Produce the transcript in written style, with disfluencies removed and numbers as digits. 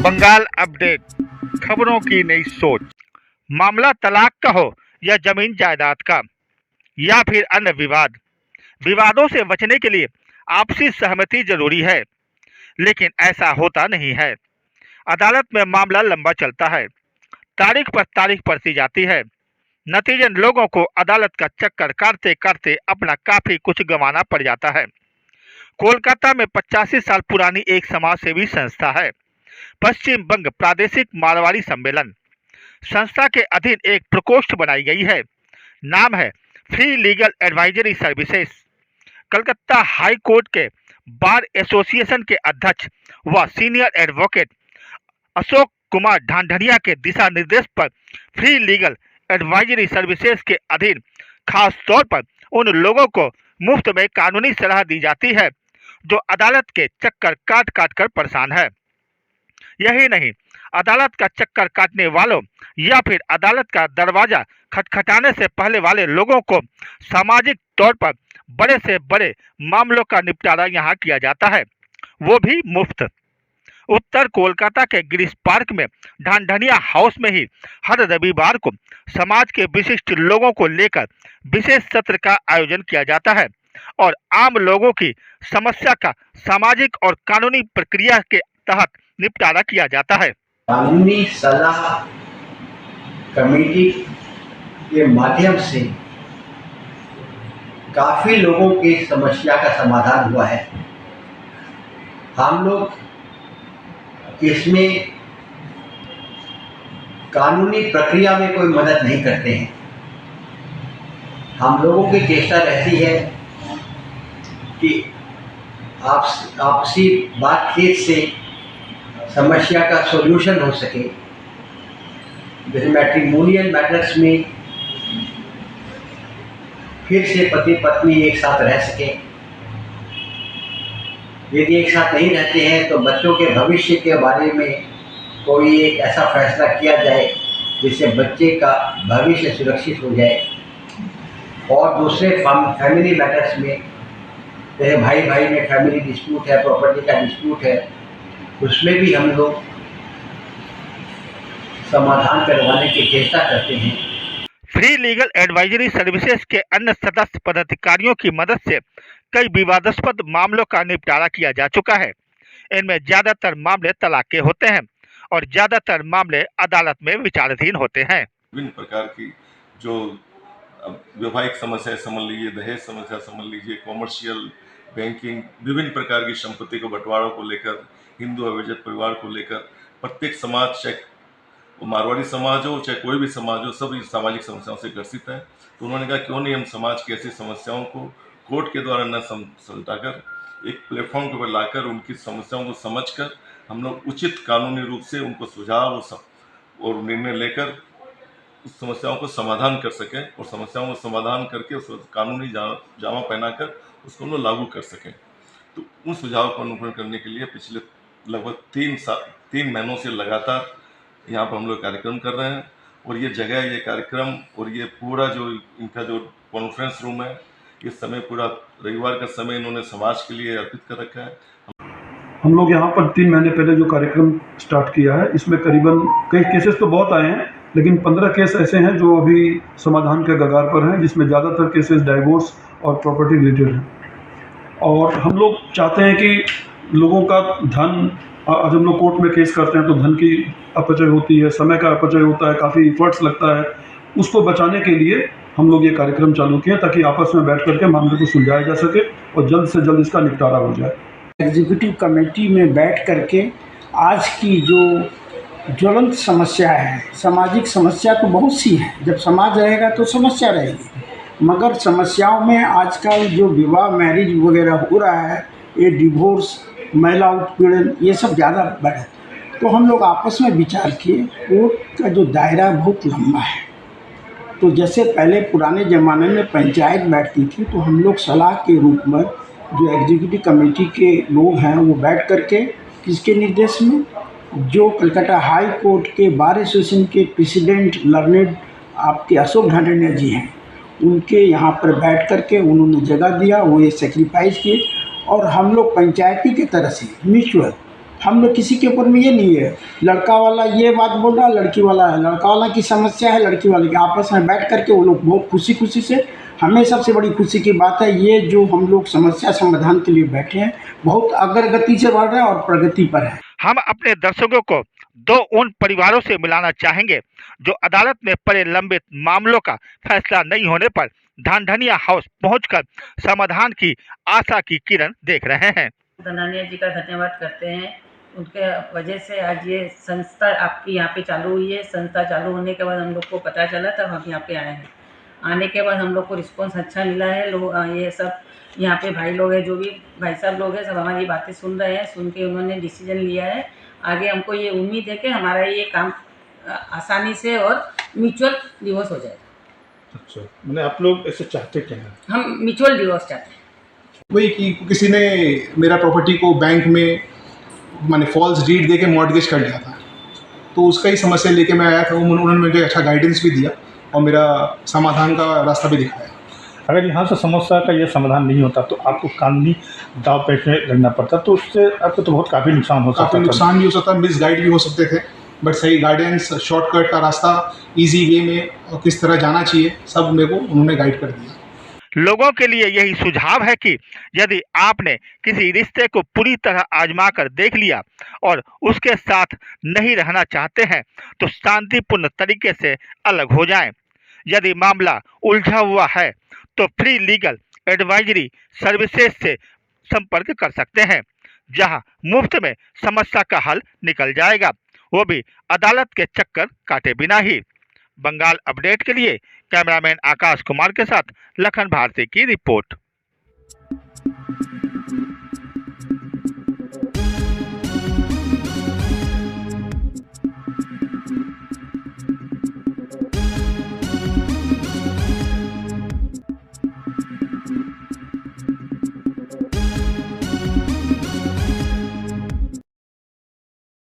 Bengal update, खबरों की नई सोच। मामला तलाक का हो या जमीन जायदाद का या फिर अन्य विवादों से बचने के लिए आपसी सहमति जरूरी है, लेकिन ऐसा होता नहीं है। अदालत में मामला लंबा चलता है, तारीख पर तारीख पड़ती जाती है। नतीजन लोगों को अदालत का चक्कर काटते काटते अपना काफी कुछ गंवाना पड़ जाता है। कोलकाता में 85 साल पुरानी एक समाज सेवी संस्था है, पश्चिम बंग प्रादेशिक मारवाड़ी सम्मेलन। संस्था के अधीन एक प्रकोष्ठ बनाई गई है। नाम है free legal advisory services. Calcutta high court के बार एसोसिएशन के अध्यक्ष व सीनियर एडवोकेट अशोक कुमार ढांढरिया के दिशा निर्देश पर फ्री लीगल एडवाइजरी सर्विसेज के अधीन खास तौर पर उन लोगों को मुफ्त में कानूनी सलाह दी जाती है जो अदालत के चक्कर काट काट कर परेशान है। यही नहीं, अदालत का चक्कर काटने वालों या फिर अदालत का दरवाजा खटखटाने से पहले वाले लोगों को सामाजिक तौर पर बड़े से बड़े मामलों का निपटारा यहाँ किया जाता है, वो भी मुफ्त। उत्तर कोलकाता के गिरीश पार्क में ढांढनिया हाउस में ही हर रविवार को समाज के विशिष्ट लोगों को लेकर विशेष सत्र का आयोजन किया जाता है और आम लोगों की समस्या का सामाजिक और कानूनी प्रक्रिया के तहत निपटारा किया जाता है। कानूनी सलाह कमेटी के माध्यम से काफी लोगों की समस्या का समाधान हुआ है। हम लोग इसमें कानूनी प्रक्रिया में कोई मदद नहीं करते हैं। हम लोगों की चेष्टा रहती है कि आपसी बातचीत से समस्या का सॉल्यूशन हो सके। जैसे मैट्रिमोनियल मैटर्स में फिर से पति पत्नी एक साथ रह सके। यदि एक साथ नहीं रहते हैं तो बच्चों के भविष्य के बारे में कोई एक ऐसा फैसला किया जाए जिससे बच्चे का भविष्य सुरक्षित हो जाए। और दूसरे फैमिली मैटर्स में जैसे भाई भाई में फैमिली डिस्प्यूट है, प्रॉपर्टी का डिस्प्यूट है, उसमें भी हम लोग समाधान करवाने की चेष्टा करते हैं। फ्री लीगल एडवाइजरी सर्विसेज के अन्य सदस्य पदाधिकारियों की मदद से कई विवादास्पद मामलों का निपटारा किया जा चुका है। इनमें ज्यादातर मामले तलाक के होते हैं और ज्यादातर मामले अदालत में विचाराधीन होते हैं। विभिन्न प्रकार की जो वैवाहिक समस्या समझ लीजिए, दहेज समस्या समझ लीजिए, कॉमर्शियल, बैंकिंग, विभिन्न प्रकार की संपत्ति को बंटवारों को लेकर, हिंदू अविभजित परिवार को लेकर प्रत्येक समाज, चाहे वो मारवाड़ी समाज हो चाहे कोई भी समाज हो, सभी सामाजिक समस्याओं से ग्रसित है। तो उन्होंने कहा क्यों नहीं हम समाज की ऐसी समस्याओं को कोर्ट के द्वारा न सुलझाकर एक प्लेटफॉर्म के ऊपर लाकर उनकी समस्याओं को समझकर हम लोग उचित कानूनी रूप से उनको सुझाव और निर्णय लेकर उस समस्याओं को समाधान कर सकें और समस्याओं को समाधान करके उस कानूनी जामा पहनाकर उसको हम लोग लागू कर सकें। तो उन सुझाव को अनुकूल करने के लिए पिछले लगभग 3 महीनों से लगातार यहाँ पर हम लोग कार्यक्रम कर रहे हैं। और ये जगह, ये कार्यक्रम और ये पूरा जो इनका जो कॉन्फ्रेंस रूम है, इस समय पूरा रविवार का समय इन्होंने समाज के लिए अर्पित कर रखा है। हम लोग यहाँ पर 3 महीने पहले जो कार्यक्रम स्टार्ट किया है, इसमें करीबन कई केसेस तो बहुत आए हैं, लेकिन 15 केस ऐसे हैं जो अभी समाधान के कगार पर हैं, जिसमें ज़्यादातर केसेस डाइवोर्स और प्रॉपर्टी रिलेटेड हैं। और हम लोग चाहते हैं कि लोगों का धन, आज हम लोग कोर्ट में केस करते हैं तो धन की अपचय होती है, समय का अपचय होता है, काफ़ी इफर्ट्स लगता है। उसको बचाने के लिए हम लोग ये कार्यक्रम चालू किए ताकि आपस में बैठ करके मामले को सुलझाया जा सके और जल्द से जल्द इसका निपटारा हो जाए। एग्जीक्यूटिव कमेटी में बैठ करके आज की जो ज्वलंत समस्या है, सामाजिक समस्या तो बहुत सी है, जब समाज रहेगा तो समस्या रहेगी, मगर समस्याओं में आजकल जो विवाह मैरिज वगैरह हो रहा है, ये डिवोर्स, महिला उत्पीड़न, ये सब ज़्यादा बढ़े। तो हम लोग आपस में विचार किए, कोर्ट का जो दायरा बहुत लंबा है। तो जैसे पहले पुराने ज़माने में पंचायत बैठती थी, तो हम लोग सलाह के रूप में जो एग्जीक्यूटिव कमेटी के लोग हैं वो बैठ करके किसके निर्देश में, जो कलकत्ता हाई कोर्ट के बार एसोसिएशन के प्रेसिडेंट लर्नेड आपके अशोक ढांढनिया जी हैं, उनके यहाँ पर बैठ कर के उन्होंने जगह दिया, वो ये सेक्रीफाइस किए। और हम लोग पंचायती की तरह से म्यूचुअल, हम लोग किसी के ऊपर में ये नहीं है लड़का वाला ये बात बोल रहा है, लड़की वाला है, लड़का वाला की समस्या है, लड़की वाले की, आपस में बैठ करके वो लोग बहुत खुशी खुशी से, हमें सबसे बड़ी खुशी की बात है ये जो हम लोग समस्या समाधान के लिए बैठे हैं, बहुत अग्रगति से बढ़ रहा है और प्रगति पर है। हम अपने दर्शकों को दो उन परिवारों से मिलाना चाहेंगे जो अदालत में पड़े लंबित मामलों का फैसला नहीं होने पर धानधनिया हाउस पहुंचकर समाधान की आशा की किरण देख रहे हैं। धनानिया जी का धन्यवाद करते हैं, उनके वजह से आज ये संस्था आपकी यहाँ पे चालू हुई है। संस्था चालू होने के बाद हम लोग को पता चला, तब हम यहाँ पे आए हैं। आने के बाद हम लोग को रिस्पांस अच्छा मिला है। लोग ये सब यहाँ पे भाई लोग हैं, जो भी भाई साहब लोग हैं, सब हमारी बातें सुन रहे हैं। सुन के उन्होंने डिसीजन लिया है। आगे हमको ये उम्मीद है कि हमारा ये काम आसानी से और म्यूचुअल डिवोर्स हो जाएगा। अच्छा, मैंने आप लोग ऐसे चाहते क्या हैं? हम म्यूचुअल डिवोर्स चाहते हैं। वही कि किसी ने मेरा प्रॉपर्टी को बैंक में मैंने फॉल्स डीड दे के मॉर्टगेज कर लिया था, तो उसका ही समस्या लेके मैं आया था। उन्होंने मुझे अच्छा गाइडेंस भी दिया और मेरा समाधान का रास्ता भी दिखाया। अगर यहाँ से समस्या का ये समाधान नहीं होता तो आपको कानूनी दाव पेच में लगना पड़ता, तो उससे आपको तो बहुत काफ़ी नुकसान हो सकता काफ़ी है। नुकसान भी हो सकता है, मिसगाइड भी हो सकते थे, बट सही गाइडेंस, शॉर्टकट का रास्ता, इजी वे में और किस तरह जाना चाहिए, सब मेरे को उन्होंने गाइड कर दिया। लोगों के लिए यही सुझाव है कि यदि आपने किसी रिश्ते को पूरी तरह आजमा कर देख लिया और उसके साथ नहीं रहना चाहते हैं तो शांतिपूर्ण तरीके से अलग हो जाएं। यदि मामला उलझा हुआ है तो फ्री लीगल एडवाइजरी सर्विसेज से संपर्क कर सकते हैं, जहां मुफ्त में समस्या का हल निकल जाएगा, वो भी अदालत के चक्कर काटे बिना ही। बंगाल अपडेट के लिए कैमरामैन आकाश कुमार के साथ लखन भारती की रिपोर्ट।